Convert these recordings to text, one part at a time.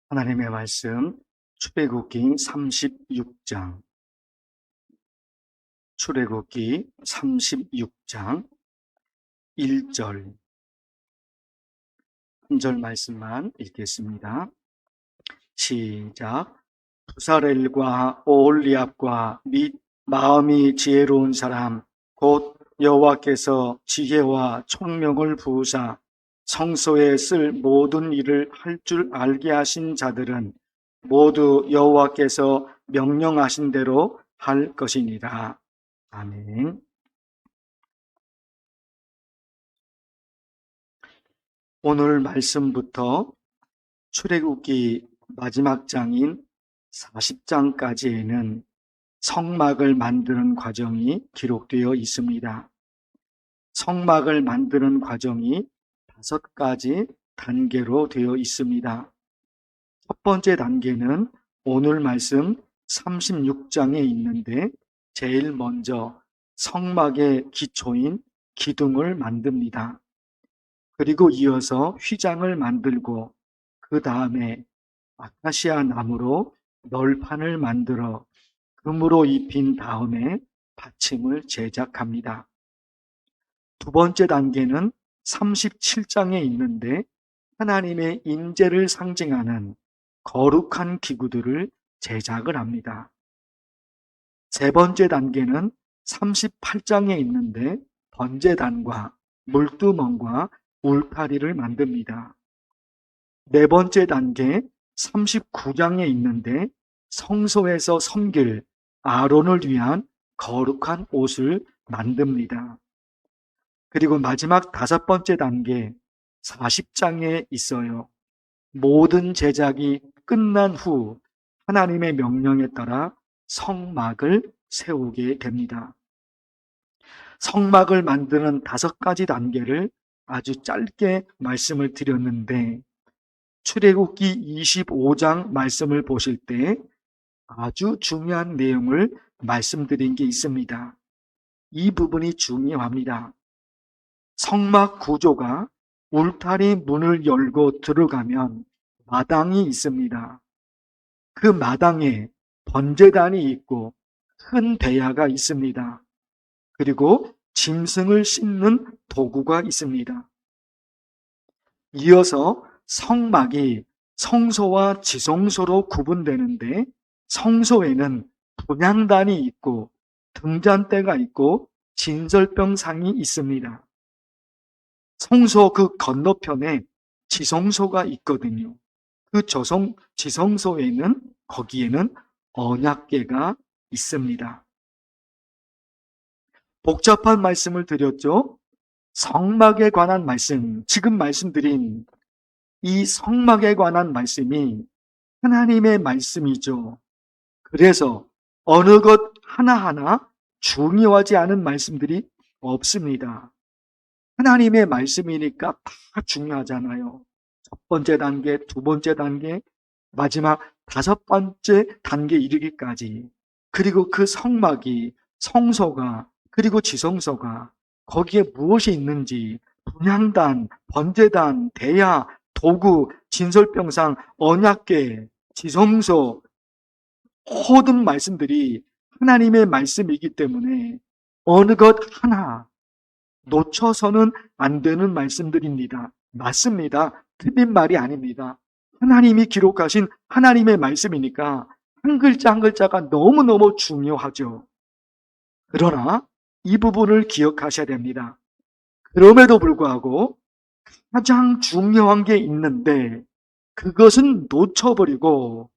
하나님의 말씀 출애굽기 36장 출애굽기 36장 1절 한 절 말씀만 읽겠습니다. 시작. 부사렐과 오홀리압과 및 마음이 지혜로운 사람 곧 여호와께서 지혜와 총명을 부으사 성소에 쓸 모든 일을 할 줄 알게 하신 자들은 모두 여호와께서 명령하신 대로 할 것이니라. 아멘. 오늘 말씀부터 출애굽기 마지막 장인 40장까지에는 성막을 만드는 과정이 기록되어 있습니다. 성막을 만드는 과정이 5가지 단계로 되어 있습니다. 첫 번째 단계는 오늘 말씀 36장에 있는데 제일 먼저 성막의 기초인 기둥을 만듭니다. 그리고 이어서 휘장을 만들고 그 다음에 아카시아 나무로 널판을 만들어 금으로 입힌 다음에 받침을 제작합니다. 두 번째 단계는 37장에 있는데 하나님의 임재를 상징하는 거룩한 기구들을 제작을 합니다. 세 번째 단계는 38장에 있는데 번제단과 물두멍과 울타리를 만듭니다. 네 번째 단계 39장에 있는데 성소에서 섬길 아론을 위한 거룩한 옷을 만듭니다. 그리고 마지막 5번째 단계 40장에 있어요. 모든 제작이 끝난 후 하나님의 명령에 따라 성막을 세우게 됩니다. 성막을 만드는 5가지 단계를 아주 짧게 말씀을 드렸는데 출애굽기 25장 말씀을 보실 때 아주 중요한 내용을 말씀드린 게 있습니다. 이 부분이 중요합니다. 성막 구조가 울타리 문을 열고 들어가면 마당이 있습니다. 그 마당에 번제단이 있고 큰 대야가 있습니다. 그리고 짐승을 씻는 도구가 있습니다. 이어서 성막이 성소와 지성소로 구분되는데 성소에는 분향단이 있고 등잔대가 있고 진설병상이 있습니다. 성소 그 건너편에 지성소가 있거든요. 그 지성소에는 거기에는 언약궤가 있습니다. 복잡한 말씀을 드렸죠. 성막에 관한 말씀, 지금 말씀드린 이 성막에 관한 말씀이 하나님의 말씀이죠. 그래서 어느 것 하나하나 중요하지 않은 말씀들이 없습니다. 하나님의 말씀이니까 다 중요하잖아요. 첫 번째 단계, 두 번째 단계, 마지막 5번째 단계에 이르기까지. 그리고 그 성막이, 성소가, 그리고 지성소가 거기에 무엇이 있는지 분향단, 번제단, 대야, 도구, 진설병상, 언약궤, 지성소 모든 말씀들이 하나님의 말씀이기 때문에 어느 것 하나 놓쳐서는 안 되는 말씀들입니다. 맞습니다. 틀린 말이 아닙니다. 하나님이 기록하신 하나님의 말씀이니까 한 글자 한 글자가 너무너무 중요하죠. 그러나 이 부분을 기억하셔야 됩니다. 그럼에도 불구하고 가장 중요한 게 있는데 그것은 놓쳐버리고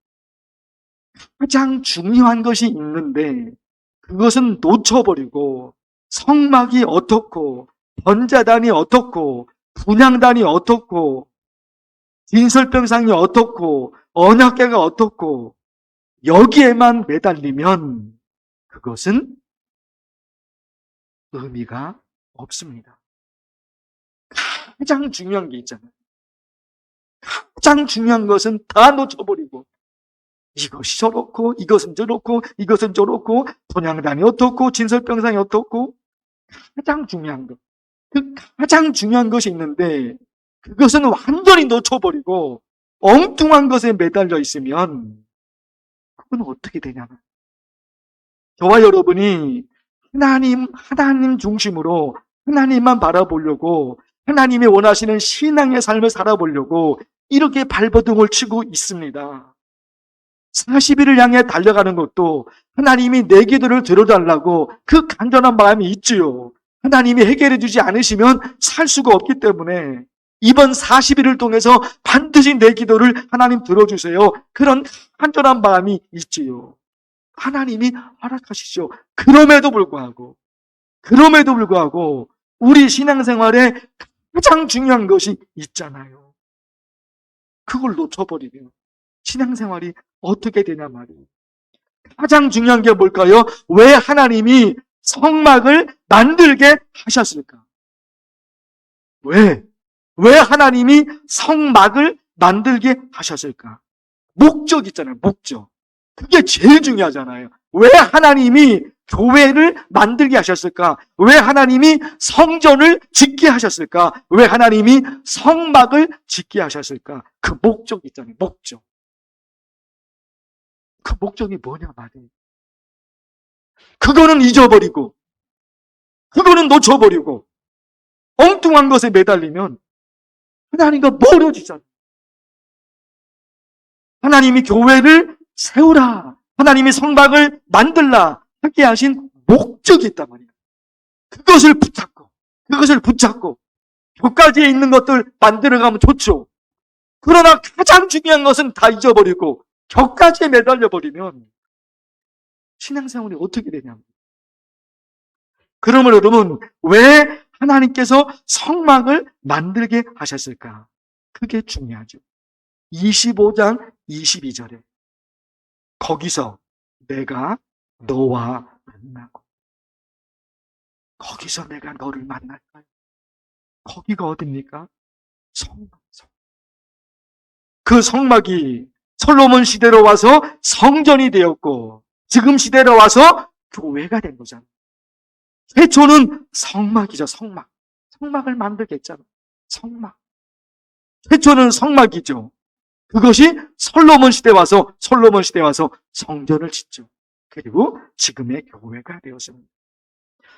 가장 중요한 것이 있는데 그것은 놓쳐버리고 성막이 어떻고 번제단이 어떻고 분향단이 어떻고 진설병상이 어떻고 언약궤가 어떻고 여기에만 매달리면 그것은 의미가 없습니다. 가장 중요한 게 있잖아요. 가장 중요한 것은 다 놓쳐버리고 이것이 저렇고 이것은 저렇고 이것은 저렇고 분향단이 어떻고 진설병상이 어떻고 가장 중요한 것, 그 가장 중요한 것이 있는데 그것은 완전히 놓쳐버리고 엉뚱한 것에 매달려 있으면 그건 어떻게 되냐. 저와 여러분이 하나님 중심으로 하나님만 바라보려고 하나님이 원하시는 신앙의 삶을 살아보려고 이렇게 발버둥을 치고 있습니다. 40일을 향해 달려가는 것도 하나님이 내 기도를 들어달라고 그 간절한 마음이 있지요. 하나님이 해결해 주지 않으시면 살 수가 없기 때문에 이번 40일을 통해서 반드시 내 기도를 하나님 들어주세요. 그런 간절한 마음이 있지요. 하나님이 허락하시죠. 그럼에도 불구하고 우리 신앙생활에 가장 중요한 것이 있잖아요. 그걸 놓쳐버리면 신앙생활이 어떻게 되냐 말이에요. 가장 중요한 게 뭘까요? 왜 하나님이 성막을 만들게 하셨을까? 왜 하나님이 성막을 만들게 하셨을까? 목적 있잖아요. 목적. 그게 제일 중요하잖아요. 왜 하나님이 교회를 만들게 하셨을까? 왜 하나님이 성전을 짓게 하셨을까? 왜 하나님이 성막을 짓게 하셨을까? 그 목적 있잖아요. 목적. 그 목적이 뭐냐 말이에요. 그거는 잊어버리고 그거는 놓쳐버리고 엉뚱한 것에 매달리면 하나님과 멀어지잖아요. 하나님이 교회를 세우라, 하나님이 성막을 만들라 하게 하신 목적이 있단 말이에요. 그것을 붙잡고 교까지에 있는 것들 만들어가면 좋죠. 그러나 가장 중요한 것은 다 잊어버리고 격까지에 매달려버리면 신앙생활이 어떻게 되냐면, 그러면 여러분, 왜 하나님께서 성막을 만들게 하셨을까? 그게 중요하죠. 25장 22절에 거기서 내가 너와 만나고, 거기서 내가 너를 만날까요? 거기가 어딥니까? 성막. 그 성막이 솔로몬 시대로 와서 성전이 되었고 지금 시대로 와서 교회가 된 거잖아요. 최초는 성막이죠. 성막을 만들게 했잖아요. 성막. 최초는 성막이죠. 그것이 솔로몬 시대 와서 성전을 짓죠. 그리고 지금의 교회가 되었습니다.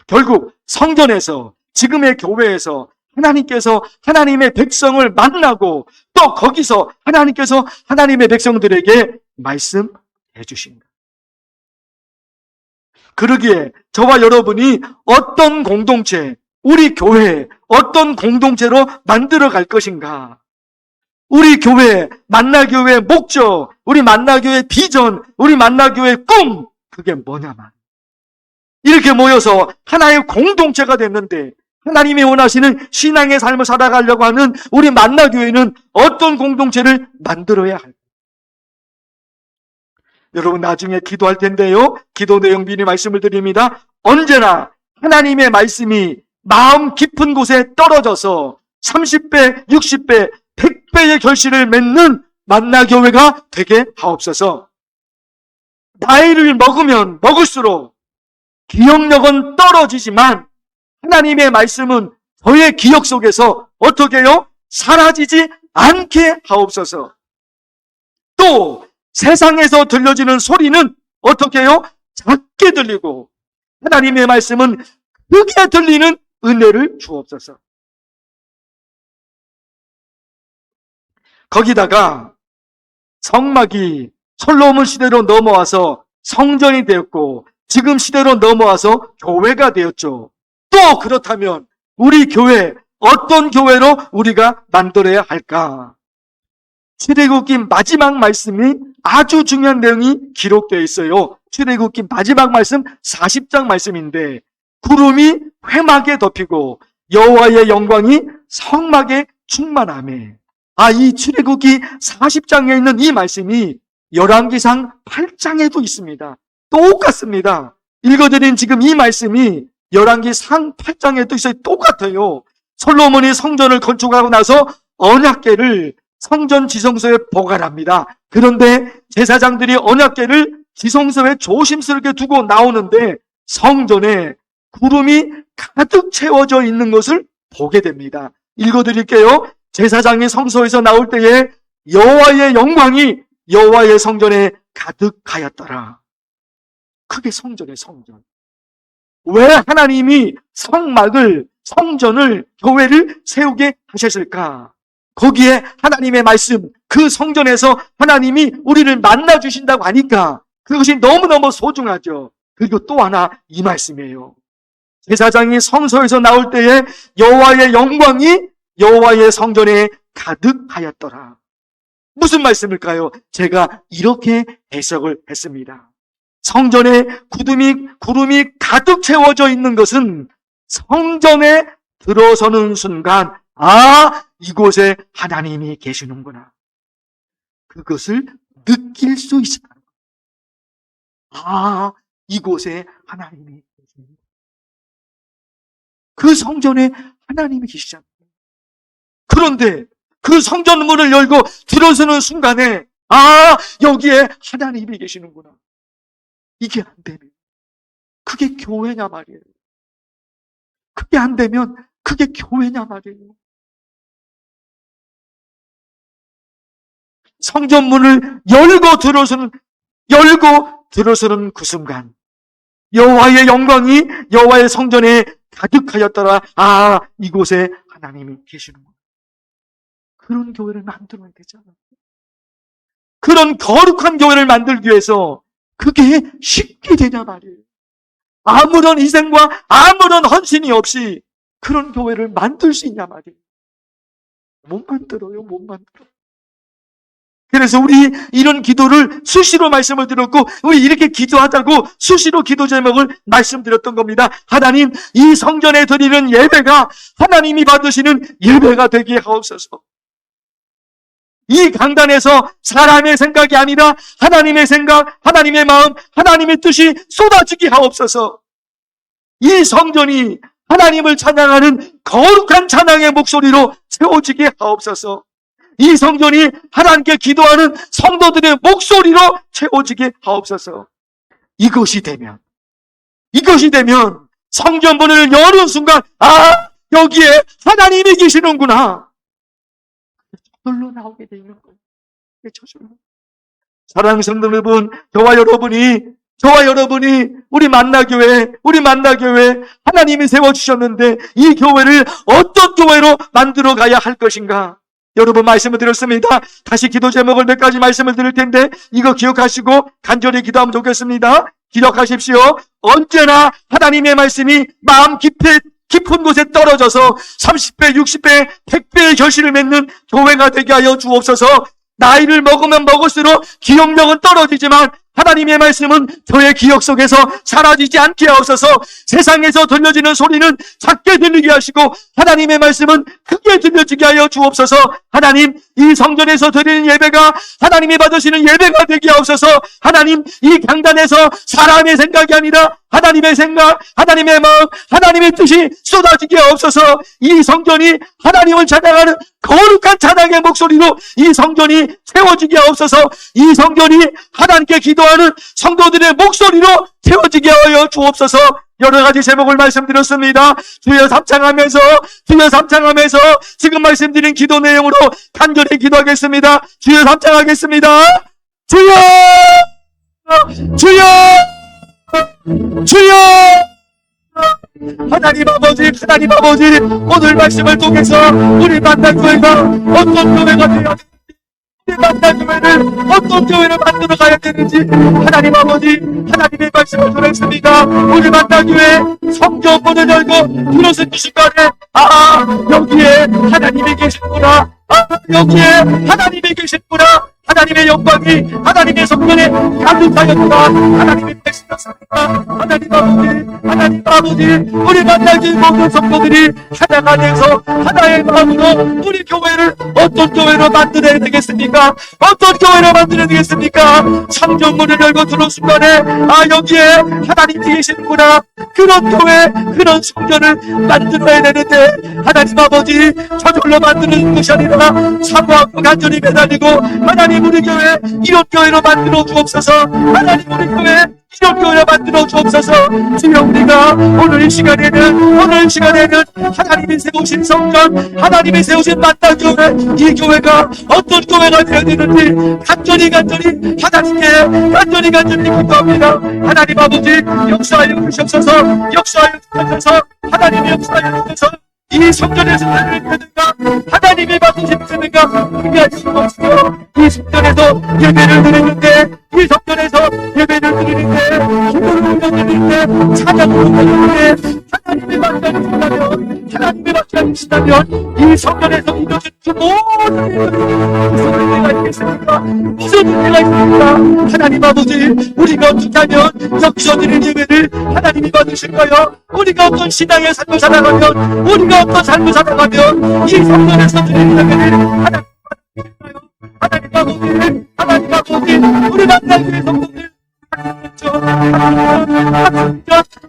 결국 성전에서, 지금의 교회에서 하나님께서 하나님의 백성을 만나고 또 거기서 하나님께서 하나님의 백성들에게 말씀해 주신다. 그러기에 저와 여러분이 어떤 공동체, 우리 교회 어떤 공동체로 만들어 갈 것인가? 우리 교회, 만나교회의 목적, 우리 만나교회의 비전, 우리 만나교회의 꿈, 그게 뭐냐만. 이렇게 모여서 하나의 공동체가 됐는데 하나님이 원하시는 신앙의 삶을 살아가려고 하는 우리 만나교회는 어떤 공동체를 만들어야 할까요? 여러분 나중에 기도할 텐데요. 기도 내용 미리 말씀을 드립니다. 언제나 하나님의 말씀이 마음 깊은 곳에 떨어져서 30배, 60배, 100배의 결실을 맺는 만나교회가 되게 하옵소서. 나이를 먹으면 먹을수록 기억력은 떨어지지만 하나님의 말씀은 저의 기억 속에서 어떻게 해요? 사라지지 않게 하옵소서. 또 세상에서 들려지는 소리는 어떻게 해요? 작게 들리고 하나님의 말씀은 크게 들리는 은혜를 주옵소서. 거기다가 성막이 솔로몬 시대로 넘어와서 성전이 되었고 지금 시대로 넘어와서 교회가 되었죠. 또 그렇다면 우리 교회, 어떤 교회로 우리가 만들어야 할까? 출애굽기 마지막 말씀이 아주 중요한 내용이 기록되어 있어요. 출애굽기 마지막 말씀 40장 말씀인데 구름이 회막에 덮이고 여호와의 영광이 성막에 충만하매. 이 출애굽기 40장에 있는 이 말씀이 열왕기상 8장에도 있습니다. 똑같습니다. 읽어드린 지금 이 말씀이 열왕기상 8장에도 있어요. 똑같아요. 솔로몬이 성전을 건축하고 나서 언약궤를 성전 지성소에 보관합니다. 그런데 제사장들이 언약궤를 지성소에 조심스럽게 두고 나오는데 성전에 구름이 가득 채워져 있는 것을 보게 됩니다. 읽어드릴게요. 제사장이 성소에서 나올 때에 여호와의 영광이 여호와의 성전에 가득하였더라. 그게 성전의 성전. 왜 하나님이 성전을, 교회를 세우게 하셨을까? 거기에 하나님의 말씀, 그 성전에서 하나님이 우리를 만나 주신다고 하니까 그것이 너무너무 소중하죠. 그리고 또 하나 이 말씀이에요. 제사장이 성소에서 나올 때에 여호와의 영광이 여호와의 성전에 가득하였더라. 무슨 말씀일까요? 제가 이렇게 해석을 했습니다. 성전에 구름이 가득 채워져 있는 것은 성전에 들어서는 순간, 이곳에 하나님이 계시는구나. 그것을 느낄 수 있었다. 이곳에 하나님이 계십니다. 그 성전에 하나님이 계시잖아요. 그런데 그 성전 문을 열고 들어서는 순간에 여기에 하나님이 계시는구나. 이게 안 되면 그게 교회냐 말이에요. 그게 안 되면 그게 교회냐 말이에요. 성전 문을 열고 들어서는 그 순간 여호와의 영광이 여호와의 성전에 가득하였더라. 이곳에 하나님이 계시는구나. 그런 교회를 만들어야 되잖아요. 그런 거룩한 교회를 만들기 위해서 그게 쉽게 되냐 말이에요. 아무런 희생과 아무런 헌신이 없이 그런 교회를 만들 수 있냐 말이에요. 못 만들어요. 못 만들어. 그래서 우리 이런 기도를 수시로 말씀을 드렸고, 우리 이렇게 기도하자고 수시로 기도 제목을 말씀드렸던 겁니다. 하나님, 이 성전에 드리는 예배가 하나님이 받으시는 예배가 되게 하옵소서. 이 강단에서 사람의 생각이 아니라 하나님의 생각, 하나님의 마음, 하나님의 뜻이 쏟아지게 하옵소서. 이 성전이 하나님을 찬양하는 거룩한 찬양의 목소리로 세워지게 하옵소서. 이 성전이 하나님께 기도하는 성도들의 목소리로 채워지게 하옵소서. 이것이 되면 성전 문을 여는 순간 여기에 하나님이 계시는구나. 저절로 나오게 되는 거예요. 저절로. 사랑하는 성도 여러분, 저와 여러분이 우리 만나교회 하나님이 세워주셨는데 이 교회를 어떤 교회로 만들어 가야 할 것인가? 여러분 말씀을 드렸습니다. 다시 기도 제목을 몇 가지 말씀을 드릴 텐데 이거 기억하시고 간절히 기도하면 좋겠습니다. 기억하십시오. 언제나 하나님의 말씀이 마음 깊은 곳에 떨어져서 30배, 60배, 100배의 결실을 맺는 교회가 되게 하여 주옵소서. 나이를 먹으면 먹을수록 기억력은 떨어지지만 하나님의 말씀은 저의 기억 속에서 사라지지 않게 하옵소서. 세상에서 들려지는 소리는 작게 들리게 하시고 하나님의 말씀은 크게 들려지게 하여 주옵소서. 하나님, 이 성전에서 드리는 예배가 하나님이 받으시는 예배가 되게 하옵소서. 하나님, 이 강단에서 사람의 생각이 아니라 하나님의 생각, 하나님의 마음, 하나님의 뜻이 쏟아지게 하옵소서. 이 성전이 하나님을 찬양하는 거룩한 찬양의 목소리로 이 성전이 세워지게 하옵소서. 이 성전이 하나님께 기도하는 성도들의 목소리로 세워지게 하여 주옵소서. 여러 가지 제목을 말씀드렸습니다. 주여 삼창하면서 지금 말씀드린 기도 내용으로 간절히 기도하겠습니다. 주여 삼창하겠습니다. 주여 하나님 아버지, 오늘 말씀을 통해서 우리 만나교회가 어떤 교회가 되어야 되는지, 우리 만나교회를 어떤 교회를 만들어 가야 되는지 하나님 아버지, 하나님의 말씀을 전했습니다. 우리 만나교회 성전 문을 열고 들어선 이 순간에 여기에 하나님이 계시구나. 여기에 하나님이 계시구나. 하나님의 영광이 하나님의 성전에 가득하였구나. 하나님의 백성이었습니다. 하나님 아버지, 우리 만나기 모든 성도들이 하나가 돼서 하나의 마음으로 우리 교회를 어떤 교회로 만들어야 되겠습니까? 어떤 교회로 만들어야 되겠습니까? 성전문을 열고 들어온 순간에 여기에 하나님이 계시는구나. 그런 교회, 그런 성전을 만들어야 되는데 하나님 아버지, 저절로 만드는 것이 아니라 사모하고 간절히 매달리고 하나님 우리 교회 이런 교회로 만들어 주옵소서. 하나님 우리 교회 이런 교회 만들어 주옵소서. 주여, 우리가 오늘 이 시간에는 하나님이 세우신 성전, 하나님이 세우신 만난 교회, 이 교회가 어떤 교회가 되어야 되는지 간절히 하나님께 간절히 기도합니다. 하나님 아버지, 역사하여 주시옵소서. 하나님이 역사하여 주셔서 이 성전에서 예배를 드리는가, 하나님이 받으시는 드리는가, 우리가 알수 없으며 이 성전에서 예배를 드리는데, 기도를 올려드리는데, 찬양을 올려드리는데, 하나님이 만나주신다면 이 성전에서 이루어진 그 모든 일들이 무슨 문제가 있겠습니까? 하나님 아버지, 우리가 어떻게 하면 여기서 드리는 예배를 하나님이 받으실까요? 우리가 어떤 신앙의 삶을 살아가면, 이 성전에서 드리는 예배를 하나님 받으실까요? 하나님 아버지, 우리 만나기의 성도들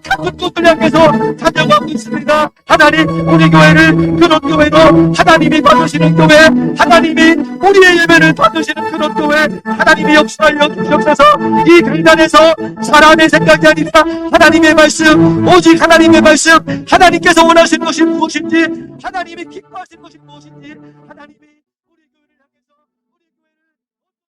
같은 곳을 향해서 다녀가고 있습니다. 하나님, 우리 교회를 그런 교회로 하나님이 받으시는 교회, 하나님이 우리의 예배를 받으시는 그런 교회, 하나님이 역사하여 주시옵소서. 이 강단에서 사람의 생각이 아니라 하나님의 말씀, 오직 하나님의 말씀, 하나님께서 원하시는 것이 무엇인지, 하나님이 기뻐하시는 것이 무엇인지, 하나님이